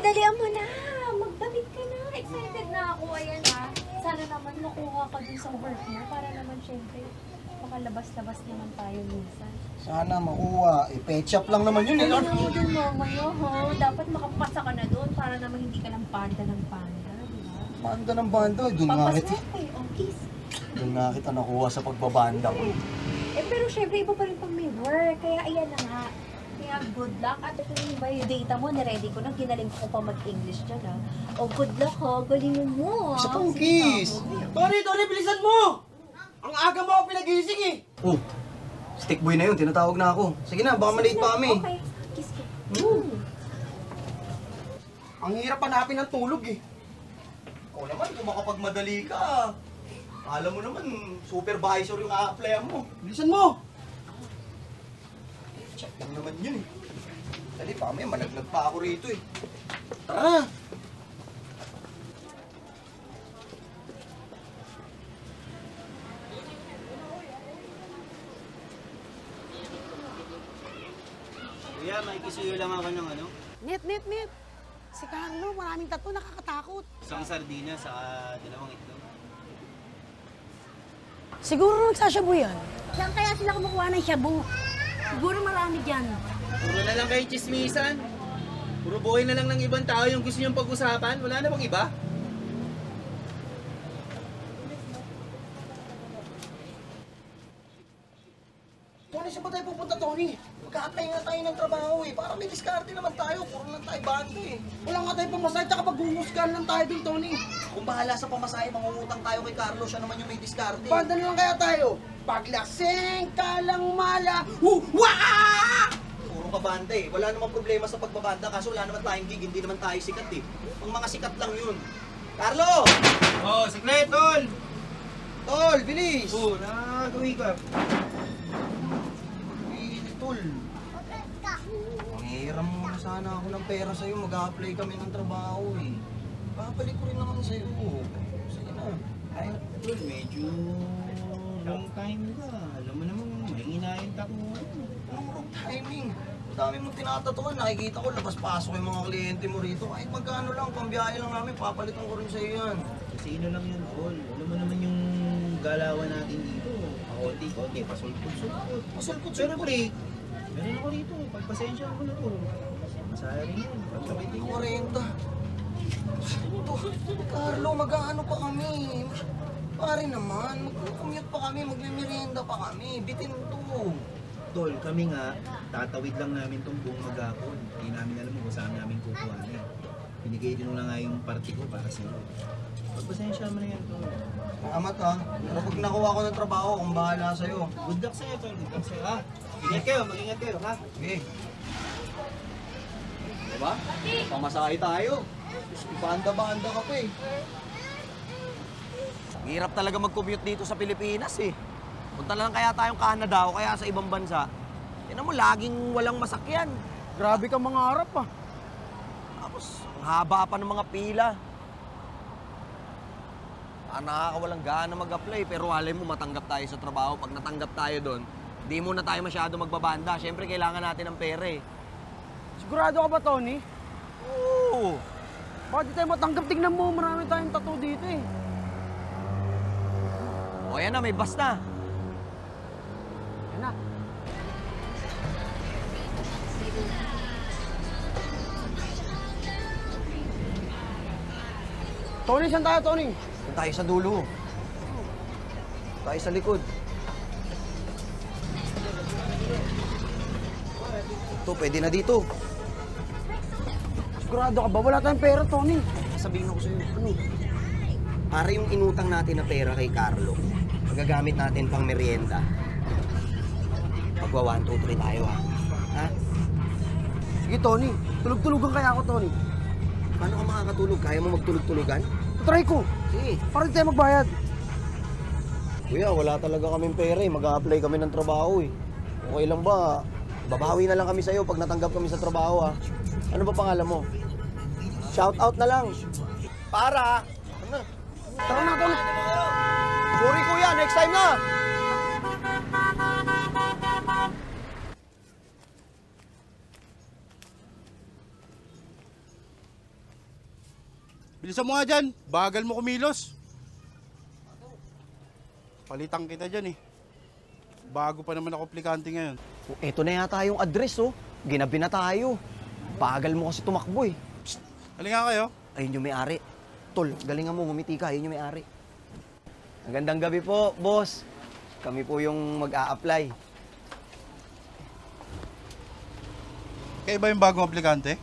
dalian mo na. Magdamit ka na. Excited na ako. Ayan ha. Sana naman makuha ka dun sa work mo para naman syempre makalabas-labas naman tayo minsan. Sana makuha. Pet shop lang naman yun eh. Ano mo dun mamaya ho? Dapat makapasa ka na dun para naman hindi ka lang panda ng panda. Diba? Banda ng banda. Doon nga kita. Oh, kiss. Doon nga kita nakuha sa pagbabanda ko. Pero syempre iba pa rin pag may work. Kaya ayan na nga. Kaya good luck. At ito yung ba yung data mo, niready ko na. Ginaling ko pa mag-English dyan ha. Oh, good luck ha. Galingan mo ha. Isa pang kiss. Tony, bilisan mo! Ang aga mo ako pinagising eh! Oh, stick boy na yun. Tinatawag na ako. Sige na, baka malate pa kami. Okay, kiss ko. Ang hirap hanapin ng tulog eh. Ikaw naman, kung makapagmadali ka. Alam mo naman, supervisor yung a-applyan mo. Bilisan mo! Check lang naman yun eh. Dali, baka may malaglag pa ako rito eh. Tara! Kuya, may kisuyo lang ako ng ano? Net. Si Carlo, maraming tattoo, nakakatakot. Isang sardina sa dalawang itlog. Siguro nagsashabu yan. Saan kaya sila kumukuha ng shabu? Siguro marami dyan. Puro na lang kayo chismisan. Puro buhay na lang ng ibang tao yung gusto niyong pag-usapan. Wala na bang iba? Tony, saan ba tayo pupunta, Tony? Magka-apply nga tayo ng trabaho eh. Para may diskarte naman tayo. Puro lang tayo banda eh. Wala nga tayo pamasahe, tsaka pag-humusgahan lang tayo dun, Tony. Kung bahala sa pamasahe, mangungutang tayo kay Carlo. Siya naman yung may diskarte. Banda na lang kaya tayo. Paglaseng ka lang mala. Waa! Puro ka banda eh. Wala namang problema sa pagbabanda. Kaso wala naman tayong gig. Hindi naman tayo sikat eh. Ang mga sikat lang yun. Carlo! Oh, saglit, Tol! Tol, bilis! Oh, nakagawin ka. Tol. Manghihiram muna sana ako ng pera sa'yo. Mag-a-apply kami ng trabaho eh. Babalik ko rin naman sa'yo. Sige na. Ay, Tol, medyo long time ka. Alam mo naman, mahinginayin ta ko. Anong wrong timing? Ang dami mong tinatatuan. Nakikita ko, labas-pasok yung mga kliyente mo rito. Kahit magkano lang, pambiyahe lang namin, papalitan ko rin sa'yo yan. Sino lang yun, Tol? Alam mo naman yung galawan natin dito. Konti-konti, pasulpot-sulpot. Pero break, meron ako rito. Pagpasensya ako na to. Masaya rin yun. Pagkabit din yun. 40. Carlo, mag-aano pa kami? Pare naman, mag-commute pa kami, magme-merienda pa kami. Bitin to. Tol, kami nga, tatawid lang namin tong buong maghapon. Hindi namin alam kung saan namin kukuhanin. Binigay din mo na nga yung party ko para sa'yo. Pagpasensya mo na yan, Tol. Salamat ha. Pero pag nakuha ko ng trabaho, kung bahala sa'yo. Good luck sa'yo, Tol. Good luck sa'yo, ha? Ingat kayo, mag-ingat kayo, ha? Okay. Diba? Pamasahe tayo. Banda-banda ka pa eh. Hirap talaga mag-commute dito sa Pilipinas eh. Punta lang kaya tayong Canada o kaya sa ibang bansa. Tignan mo, laging walang masakyan. Grabe ka mga harap, ha? Tapos, ang haba pa ng mga pila. Nakakawalang gana mag-apply, pero alay mo matanggap tayo sa trabaho. Pag natanggap tayo doon, di muna tayo masyado magbabanda. Siyempre, kailangan natin ng pera eh. Sigurado ka ba, Tony? Oo! Bakit di tayo matanggap? Tignan mo, marami tayong tattoo dito eh. O ayan na, may bus na. Yan na. Tony, saan tayo, Tony? Doon tayo sa dulo. Tayo sa likod. Ito, pwede na dito. Sigurado ka ba? Wala tayong pera, Tony. Sabihin ako sa'yo, ano? Para yung inutang natin na pera kay Carlo, magagamit natin pang merienda. Pagwa 1, 2, 3 tayo, ha? Ha? Sige, Tony. Tulog-tulugan kaya ako, Tony. Paano ka makakatulog? Kaya mo magtulog-tulugan? Try ko. Sige. Para di tayo magbayad. Kuya, wala talaga kaming pera eh. Mag-a-apply kami ng trabaho eh. Okay lang ba? Babawi na lang kami sa'yo pag natanggap kami sa trabaho, ha? Ano ba pangalan mo? Shout out na lang. Para! Ano na? Tara na, Tony. Sorry kuya, next time na! Bilisan mo nga dyan. Bagal mo kumilos. Palitan kita dyan eh. Bago pa naman ako aplikante ngayon. Eto na yata yung address, oh. Ginabi na tayo. Bagal mo kasi tumakbo, eh. Halika kayo. Ayun yung may-ari. Tol, galingan mo, ngumiti ka. Ayun yung may-ari. Magandang gabi po, boss. Kami po yung mag-a-apply. Kayo ba yung bagong aplikante?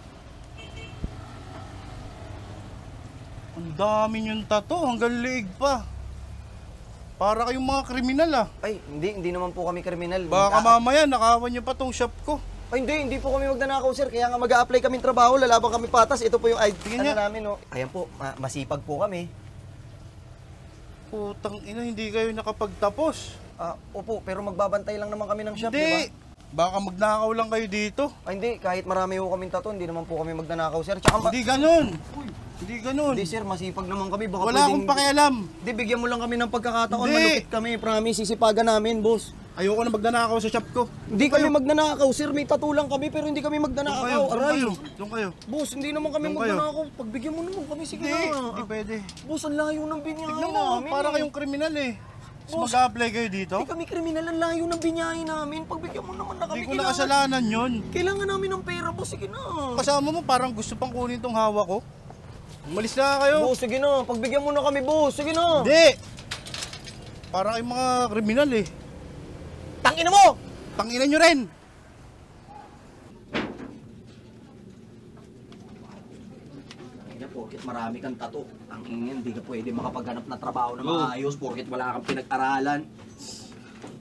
Ang dami yung tato, hanggang liig pa. Para kayong mga kriminal ah. Ay, hindi naman po kami kriminal. Baka mamaya nakawan nyo pa tong shop ko. Ay, hindi po kami magnanakaw, sir. Kaya nga mag-a-apply kaming trabaho, lalabang kami patas. Ito po yung ID Tingnan niya. namin, oh. Ayan po, masipag po kami. Putang ina, hindi kayo nakapagtapos. Opo, pero magbabantay lang naman kami ng shop, di ba? Hindi. Baka magnakaw lang kayo dito. Ay, hindi. Kahit marami po kaming tato, hindi naman po kami magnanakaw, sir. Tsaka Hindi ganun. Hindi ganun. Hindi, sir. Masipag naman kami. Baka Wala akong pakialam. Hindi, bigyan mo lang kami ng pagkakataon. Hindi. Malupit kami. Promise, sisipagan namin, boss. Ayoko na magnanakaw sa shop ko. Hindi kami magnanakaw, sir. May tattoo lang kami, pero hindi kami magnanakaw. Aray. Doon kayo. Boss, hindi naman kami Doon kayo. magnanakaw. Pagbigyan mo naman kami, sige Hindi, na. hindi pwede. Boss, ang layo ng binyahe Tignan mo, namin. para kayong kriminal eh. Boss. Mag-a-apply kayo dito? Hindi kami kriminal, ang layo ng binyahe namin. Pagbigyan mo naman na kami. Hindi ko nakasalanan yun. Kailangan namin ng pera, boss. Sige na. Kasama mo parang gusto pang kunin tong hawak ko. Umalis na kayo. Boss, sige na. Pagbigyan mo na kami, boss. Sige na. Hindi! Para kayong mga kriminal eh. Tangina mo! Tanginan nyo rin! Porket marami kang tato. Ang ingin, hindi ka pwede makapaghanap na trabaho na maayos porket wala kang pinag-aralan.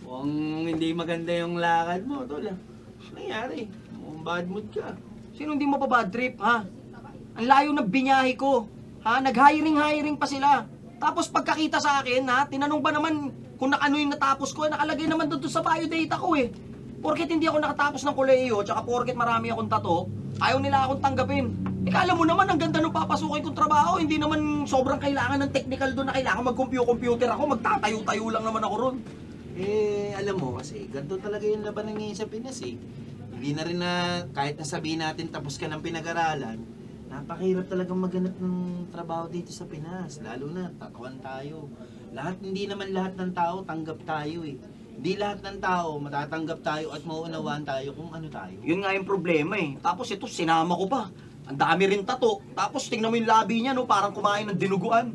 Mukhang hindi maganda yung lakad mo, tol. Ano nangyari? Mukhang bad mood ka. Sino hindi mo pa bad trip, ha? Ang layo ng binyahe ko. Ha? Nag-hiring pa sila. Tapos pagkakita sa akin, ha? Tinanong ba naman kung ano yung natapos ko? Nakalagay naman doon sa biodata ko, eh. Porket hindi ako nakatapos ng kolehiyo, tsaka porket marami akong tato, ayaw nila akong tanggapin. Kala mo naman, ang ganda nung papasukin kong trabaho, hindi naman sobrang kailangan ng technical doon na kailangan mag-computer ako, magtatayo-tayo lang naman ako ron. Alam mo kasi, ganito talaga yung laban ngayon sa Pinas eh. Hindi na rin na, kahit nasabihin natin tapos ka ng pinag-aralan, napakahirap talagang maghanap ng trabaho dito sa Pinas. Lalo na, tatuan tayo. Hindi naman lahat ng tao tanggap tayo eh. Hindi lahat ng tao matatanggap tayo at mauunawaan tayo kung ano tayo. Yun nga yung problema eh. Tapos ito, sinama ko pa. Ang dami rin tato. Tapos tingnan mo yung labi niya, no? Parang kumain ng dinuguan.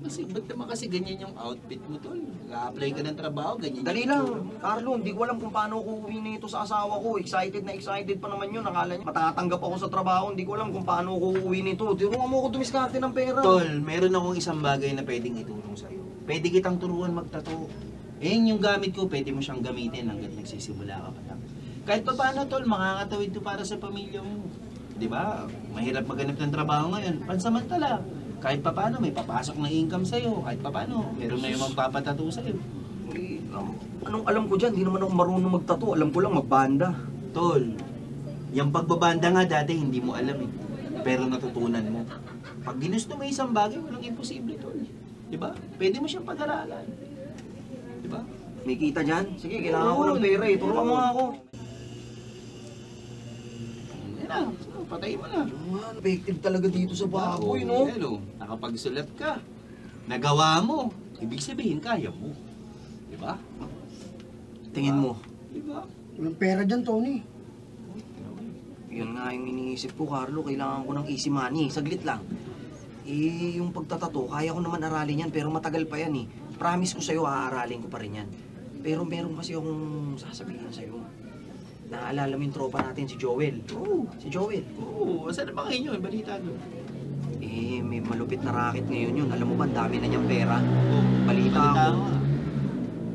Kasi, ba't naman kasi ganyan yung outfit mo, tol? Nag-a-apply ka ng trabaho, ganyan Dali yung lang, itsura. Carlo, hindi ko alam kung paano ko uwi nito sa asawa ko. Excited na excited pa naman yun. Akala niya matatanggap ako sa trabaho. Hindi ko alam kung paano ko uwi nito. Tiruan mo ako dumiskarte ng pera. Tol, meron akong isang bagay na pwedeng itulong sa'yo. Pwede kitang turuan magtato. Yung gamit ko, pwede mo siyang gamitin hanggat nagsisimula ka pa lang. Kahit pa paano, tol, makakatawid to para sa pamilya mo. Di ba? Mahirap maghanap ng trabaho ngayon. Pansamantala. Kahit pa paano, may papasok na income sa'yo. Kahit pa paano, meron na yung magpapatato sa'yo. Anong alam ko dyan? Hindi naman ako marunong magtato. Alam ko lang magbanda. Tol, yung pagbabanda nga dati, hindi mo alam eh. Pero natutunan mo. Pag ginusto mo isang bagay, walang imposible, tol. Di ba? Pwede mo siyang pag-aralan. Di ba? May kita dyan? Sige, kailangan ko ng pera eh. Turuan mo nga ako. Yan na, patay mo na. Effective talaga dito sa baboy, no? Hello, nakapagsulat ka. Nagawa mo. Ibig sabihin, kaya mo. Di ba? Tingin mo. Di ba? Walang pera dyan, Tony. Yun nga yung iniisip ko, Carlo. Kailangan ko ng easy money. Saglit lang. Yung pagtatato, kaya ko naman aralin yan, pero matagal pa yan eh. Promise ko sa'yo, aaralin ko pa rin yan. Pero meron kasi akong sasabihin sa'yo. Naalala mo yung tropa natin, si Joel. Oo. Si Joel. Oo, saan na ba kayo nyo? Balita doon. May malupit na racket ngayon yun. Alam mo ba, ang dami na niyang pera. Balita Balita ako. nga.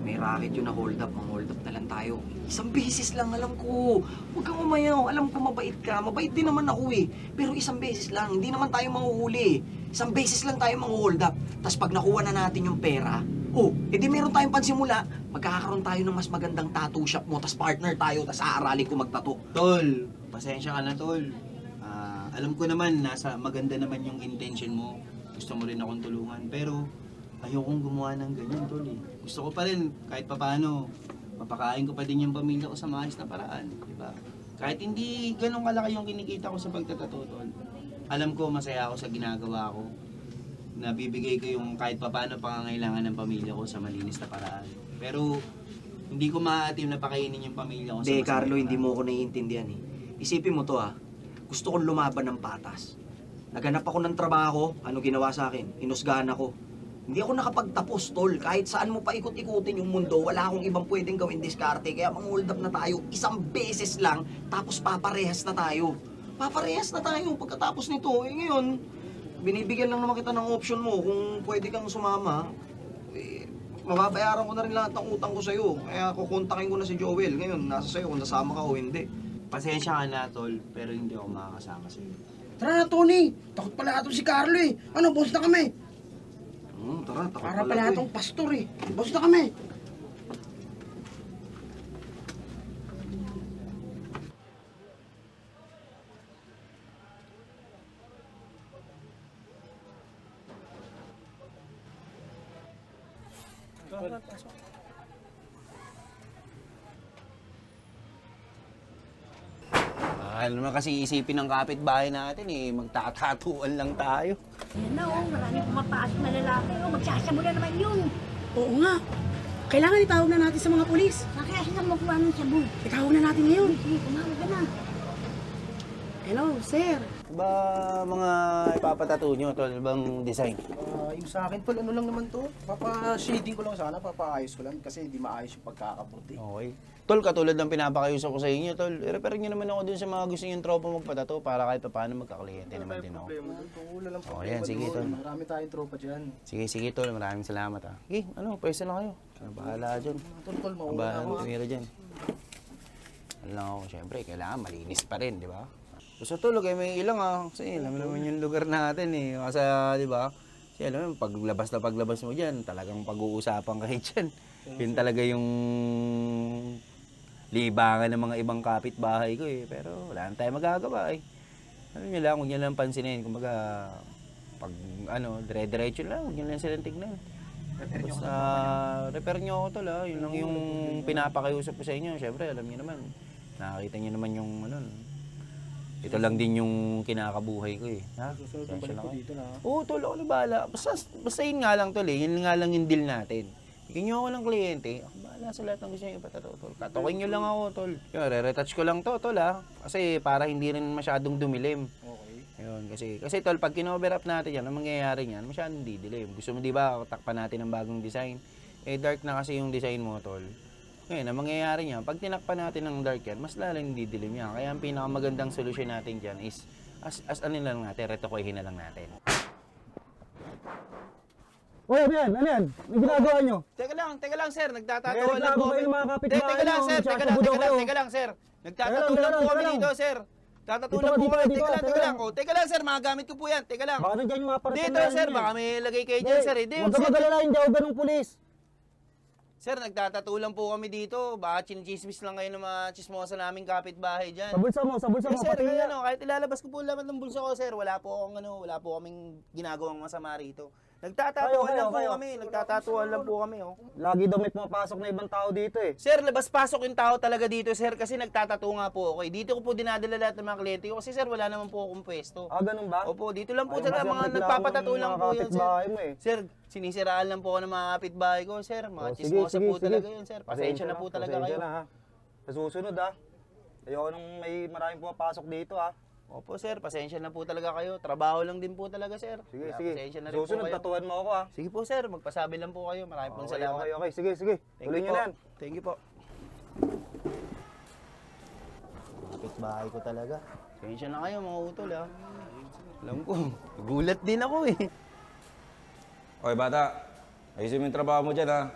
May racket yun na hold up. Mang-hold up na lang tayo. Isang beses lang, alam ko. Huwag kang umayaw. Alam ko mabait ka. Mabait din naman ako eh. Pero isang beses lang. Hindi naman tayo manguhuli. Isang beses lang tayo mang-hold up. Tapos pag nakuha na natin yung pera, edi meron tayong pansimula. Magkakaroon tayo ng mas magandang tattoo shop mo. Tapos partner tayo. Tapos aaralin ko magtato. Tol, pasensya ka na, tol. Alam ko naman, nasa maganda naman yung intention mo. Gusto mo rin akong tulungan. Pero ayokong gumawa ng ganyan, tol eh. Gusto ko pa rin, kahit papaano, mapakain ko pa din yung pamilya ko sa maayos na paraan. Diba? Kahit hindi ganun kalaki yung kinikita ko sa pagtatato, tol. Alam ko masaya ako sa ginagawa ko. Nabibigay ko yung kahit papaano pangangailangan ng pamilya ko sa malinis na paraan. Pero hindi ko maaatim na pakainin yung pamilya ko sa Hindi, masamang Carlo, hindi paraan. mo ako naiintindihan eh. Isipin mo to ah. Gusto kong lumaban ng patas. Naganap ako ng trabaho, ano ginawa sa akin? Inusgahan ako. Hindi ako nakapagtapos, tol. Kahit saan mo pa ikot-ikutin yung mundo, wala akong ibang pwedeng gawin diskarte. Kaya mang-hold up na tayo, isang beses lang, tapos paparehas na tayo. Paparehas na tayo pagkatapos nito. Eh ngayon, binibigyan lang naman kita ng option mo kung pwede kang sumama. Eh, mababayaran ko na rin lahat ng utang ko sa'yo. Kaya kukontakin ko na si Joel. Ngayon, nasa sa'yo kung nasama ka o hindi. Pasensya ka na, tol, pero hindi ako makakasama sa'yo. Tara na, Tony. Takot pala atong si Carlo eh. Ano, boss na kami. Tara, takot Para pala pala to eh. atong pastor eh. Boss na kami. Ano naman kasi isipin ng kapitbahay natin eh, magtatatuan lang tayo. Yan na oh, maraming pumapasok na lalaki oh. Magsasamo na naman yun. Oo nga. Kailangan itawag na natin sa mga pulis. Kaya sila makuha ng shabu. Itawag na natin ngayon. Sige, tumawag ka na. Hello, sir. Ba mga ipapatato nyo, tol, bang design? Yung sa akin, Tol, ano lang naman to? Papa-shading ko lang sana, papaayos ko lang kasi hindi maayos yung pagkakaputi. Okay. Tol, katulad ng pinapakayusan ko sa inyo, tol, i-refer nyo naman ako dun sa mga gusto nyo tropa magpatato para kahit paano magkakliyente naman din ako. Wala lang Oh, yan, sige, Tol. Marami tayong tropa dyan. Sige, tol, maraming salamat ha. Sige, pwesta na kayo. Bahala dyan. Tol, mauna Bahala ako. na tumira dyan. Ano lang ako, syempre, kailangan malinis pa rin, di ba? Basta tulog eh, may ilang kasi alam naman yung lugar natin eh. Kasi, di ba? Kasi alam mo, paglabas mo dyan, talagang pag-uusapan kayo dyan. Yun talaga yung libangan ng mga ibang kapitbahay ko eh. Pero wala na tayo magagawa eh. Ano nyo lang, huwag nyo lang pansinin. Kumbaga, pag dire-diretso lang, huwag nyo lang silang tignan. Basta, repair nyo ako tol ha. Yun lang yung pinapakiusap ko sa inyo. Siyempre, alam nyo naman. Nakakita nyo naman yung ito lang din yung kinakabuhay ko eh. Ha? Pasensya na kayo. Oo, tol, ako na bahala. Basta yun nga lang tol eh. Yun nga lang yung deal natin. Bigyan nyo ako ng kliyente. Ako bahala sa lahat ng gusto nyo ipatato, tol. Katokin nyo lang ako, tol. Yun, re-retouch ko lang to, tol ha. Kasi para hindi rin masyadong dumilim. Okay. Ayun, kasi tol, pag kinover up natin yan, ang mangyayari niyan, masyadong didilim. Gusto mo di ba, takpan natin ng bagong design. Eh, dark na kasi yung design mo, tol. Ngayon, ang mangyayari niyan, pag tinakpan natin ng dark yan, mas lalong didilim yan. Kaya ang pinakamagandang solusyon natin dyan is, as ano lang natin, retokohin na lang natin. Uy, ano yan? Ano yan? May ginagawa nyo? Teka lang, sir. Nagtatatawa Meron lang na po ako kayo ng mga kapitbahay Teka lang, nyo, sir. magsasabudaw kayo. Teka lang, sir. Nagtatato Teka lang, lang po kami teka lang. dito, sir. Tatatulan Dito, po dito, kami. dito, Teka teka lang. lang. Teka lang, sir. Magagamit ko po yan. Teka lang. Baka nandiyan yung mga parating Dito, sir. Baka may lagay kayo dyan, sir. Hindi, Huwag ka sir. magalala, hindi ako ganung pulis. Sir, nagtatato lang po kami dito. Baka chinichismis lang kayo ng mga chismosa naming kapitbahay dyan. Sa bulsa mo, Yes, sir, pati kaya kahit ilalabas ko po laman ng bulsa ko, sir, wala po kaming ginagawang masama rito. Nagtatatuan lang po kayo. kami, nagtatatuan lang po kami, oh. Lagi daw may pumapasok na ibang tao dito eh. Sir, labas-pasok yung tao talaga dito, sir, kasi nagtatato nga po ako. Dito ko po dinadala lahat ng mga kliyente ko kasi, sir, wala naman po akong pwesto. Ganun ba? Opo, dito lang po Ayaw sa kasi mga ang reklamo nagpapatato ng lang mga po yan, sir. kapitbahay mo eh. Sir, sinisiraan lang po ako ng mga kapitbahay ko, sir. Mga Oh, chismosa po talaga yun, sir. Pasensya na po talaga pasensya kayo. na ha. Sa susunod ha. Ayoko nung may maraming pumapasok dito ha. Opo, sir, pasensya na po talaga kayo. Trabaho lang din po talaga, sir. Sige, Kaya sige. Pasensya na rin Susunod, po kayo. tatuan mo ako ha. Sige po, sir. Magpasabi lang po kayo. Maraming pong Okay, salamat. okay. Sige, sige. Thank Tuloy you nyo po. na yan. Thank you po. Kapit-bahay ko talaga. Pasensya na kayo, mga utol, ha. Alam ko, gulat din ako, eh. Okay, bata. Ayusin mo yung trabaho mo dyan, ha?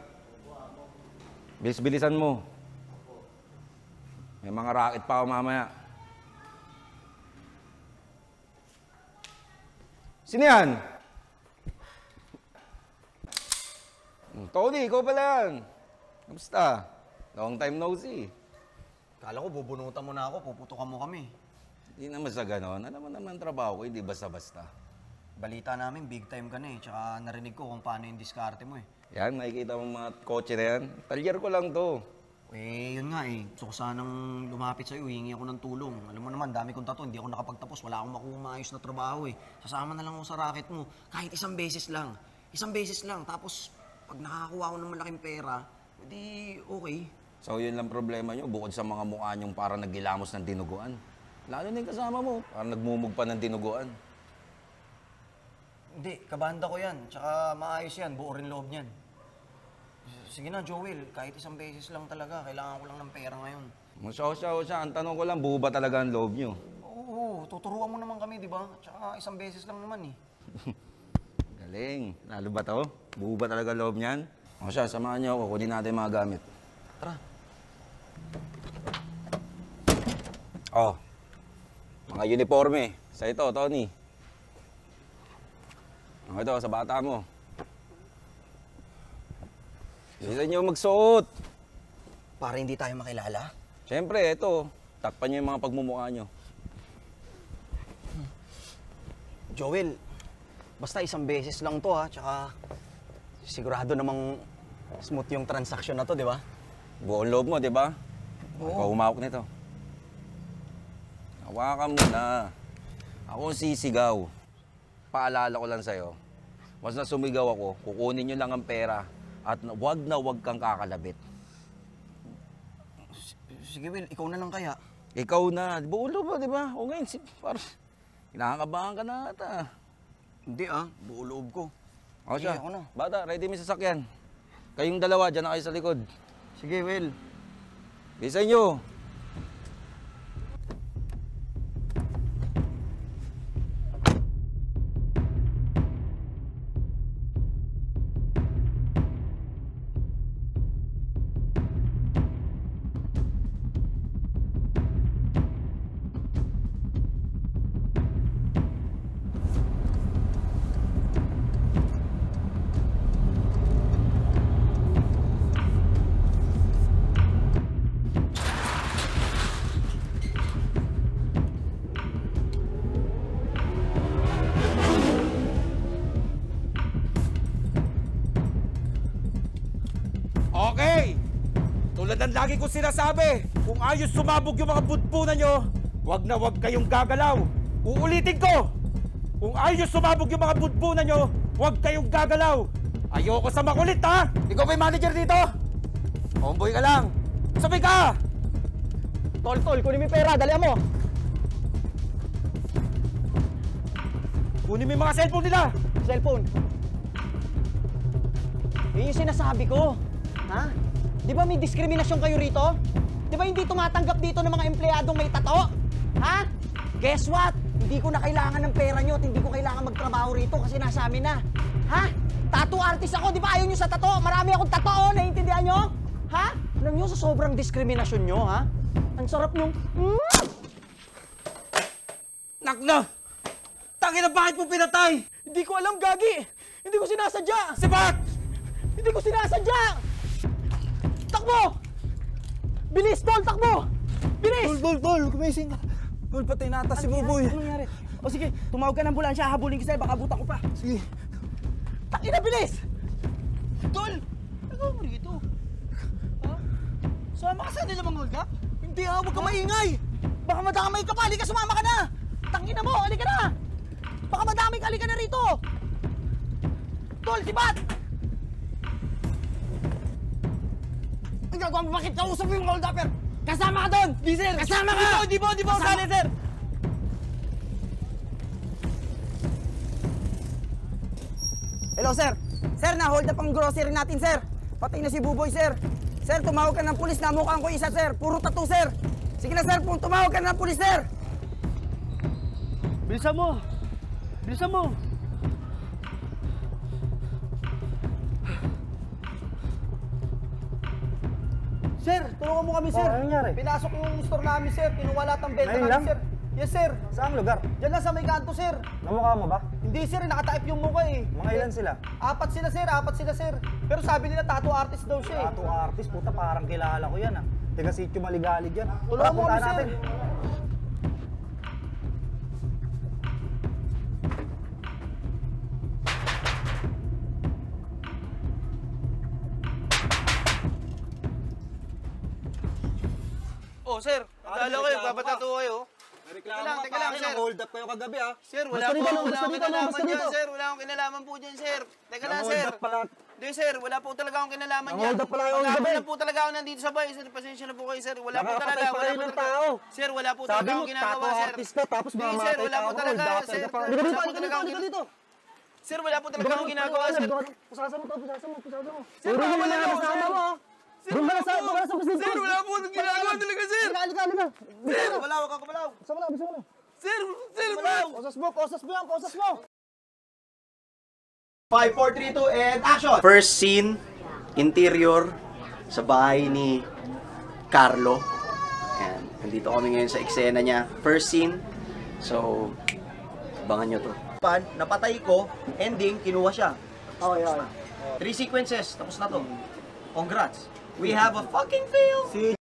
Bilis-bilisan mo. May mga racket pa ako mamaya. Sino yan? Tony, ikaw pala yan. Kamusta? Long time no see. Kala ko bubunutan mo na ako, puputukan mo kami. Hindi naman sa ganon. Alam mo naman ang trabaho ko, hindi basta-basta. Balita namin, big time ka na eh. Tsaka narinig ko kung paano yung diskarte mo eh. Yan, nakikita mo mga kotse na yan. Talyer ko lang to. Yun nga eh. Gusto ko sanang lumapit sa'yo, hingi ako ng tulong. Alam mo naman, dami kong tattoo, hindi ako nakapagtapos. Wala akong makuha maayos na trabaho eh. Sasama na lang ako sa racket mo. Kahit isang beses lang. Isang beses lang. Tapos, pag nakakakuha ako ng malaking pera, edi okay. So yun lang problema nyo, bukod sa mga mukha nyong parang naggilamos ng dinuguan. Lalo na yung kasama mo, parang nagmumug pa ng dinuguan. Hindi, kabanda ko yan. Tsaka maayos yan, buo rin loob niyan. Sige na, Joel. Kahit isang beses lang talaga. Kailangan ko lang ng pera ngayon. Siya. Ang tanong ko lang, buo ba talaga ang loob nyo? Oo, tuturuan mo naman kami, di ba? Tsaka isang beses lang naman eh. Galing. Lalo ba to? Buo ba talaga ang loob niyan? Siya, samahan niyo ako. Kunin natin yung mga gamit. Tara. Mga uniforme. Sa ito, Tony. Ito, sa bata mo. Isa niyo magsuot. Para hindi tayo makilala? Siyempre, ito. Takpan niyo yung mga pagmumukha niyo. Joel, basta isang beses lang to ha. Tsaka sigurado namang smooth yung transaction na to, di ba? Buong loob mo, di ba? Oo. Ikaw humawak nito. Hawakan mo na. Ako ang sisigaw. Paalala ko lang sa'yo. Mas na sumigaw ako, kukunin niyo lang ang pera at wag na wag kang kakalabit. Sige, Will, ikaw na lang kaya. Ikaw na. Buong loob mo, di ba? O ngayon, parang kinakabahan ka na ata. Hindi buo loob ko. Ako Sige, siya. ako na. Bata, ready mo yung sasakyan. Kayong dalawa, dyan na kayo sa likod. Sige, Will. Bisa nyo. Okay! Tulad ng lagi kong sinasabi, kung ayos sumabog yung mga budpunan nyo, wag na wag kayong gagalaw. Uulitin ko! Kung ayos sumabog yung mga budpunan nyo, wag kayong gagalaw. Ayoko sa makulit, ha? Ikaw ba yung manager dito? Homeboy ka lang. Sabi ka! Tol, kunin mo yung pera. Dalihan mo. Kunin mo yung mga cellphone nila. Cellphone. Yun yung sinasabi ko. Ha? Di ba may diskriminasyon kayo rito? Di ba hindi tumatanggap dito ng mga empleyadong may tato? Ha? Guess what? Hindi ko na kailangan ng pera nyo at hindi ko kailangan magtrabaho rito kasi nasa amin na. Ha? Tattoo artist ako, di ba ayaw nyo sa tato? Marami akong tato, naiintindihan nyo? Ha? Alam nyo sa sobrang diskriminasyon nyo, ha? Ang sarap nyong... Nakna! Tangina, bakit mo pinatay? Hindi ko alam, Gagi! Hindi ko sinasadya! Sibat! Hindi ko sinasadya! Takbo! Bilis, Tol! Takbo! Bilis! Tol! Kumising ka. Tol, patay na ata si Buboy. Ano nangyari? O sige, tumawag ka ng ambulansya. Habulin kita, baka buta ko pa. Sige. Takina, bilis! Tol! Ano mo rito? Ha? Sumama ka sa nila mga hold up? Hindi huwag ka maingay! Baka madamay ka pa! Halika, sumama ka na! Tangina mo! Halika na! Baka madamay ka! Halika na rito! Tol, sibat! Ang gagawa mo, bakit kausap mo yung hold upper? Kasama ka doon! Di, sir! Kasama ka! Di mo! Kasali, sir! Hello, sir. Sir, na-hold up ang grocery natin, sir. Patay na si Buboy, sir. Sir, tumawag ka ng pulis. Namukhaan ko isa, sir. Puro tattoo, sir. Sige na, sir. Tumawag ka ng pulis, sir. Bilisan mo! Bilisan mo! Sir, tulungan mo kami, sir. Ano nangyari? Pinasok yung store namin, sir. Kinuha lahat ng benta Ngayon namin, lang? sir. Yes, sir. Saan lugar? Diyan lang sa may kanto, sir. Namukha mo ba? Hindi, sir. Nakataip yung mukha, eh. Mga ilan sila? Apat sila, sir. Pero sabi nila, tattoo artist daw siya, eh. Tattoo artist, puta, parang kilala ko yan, ah. Taga Sitio Maligalig yan. Tulungan mo kami, sir. Oh, sir. Nagdala kayo, papatato kayo. Teka lang, sir. Hold up kayo kagabi, ha? Sir, wala akong kinalaman dyan, sir. Wala akong kinalaman po dyan, sir. Teka lang, sir. Hindi, sir. Wala po talaga akong kinalaman dyan. Maghapon lang po talaga ako nandito sa bahay, sir. Pasensya na po kayo, sir. Wala po talaga. Sir, wala po talaga akong ginagawa, sir. Hindi, sir. Wala po talaga, sir. Wala po talaga akong ginagawa. Sir, wala po talaga akong ginagawa, sir. Pusasan mo to. Sir, wala po talaga ako, sir. Sir, wala po. Sir, wala po ginagawa talaga, sir. Sir, wala ako kakabalaw. Sir, wala. Posas mo. 5, 4, 3, 2, and action! First scene, interior, sa bahay ni Carlo. Ayan, nandito kami ngayon sa eksena niya. First scene, so, abangan nyo to. Napatay ko, ending, kinuha siya. Okay. 3 sequences, tapos na to. Congrats. We have a fucking film! Si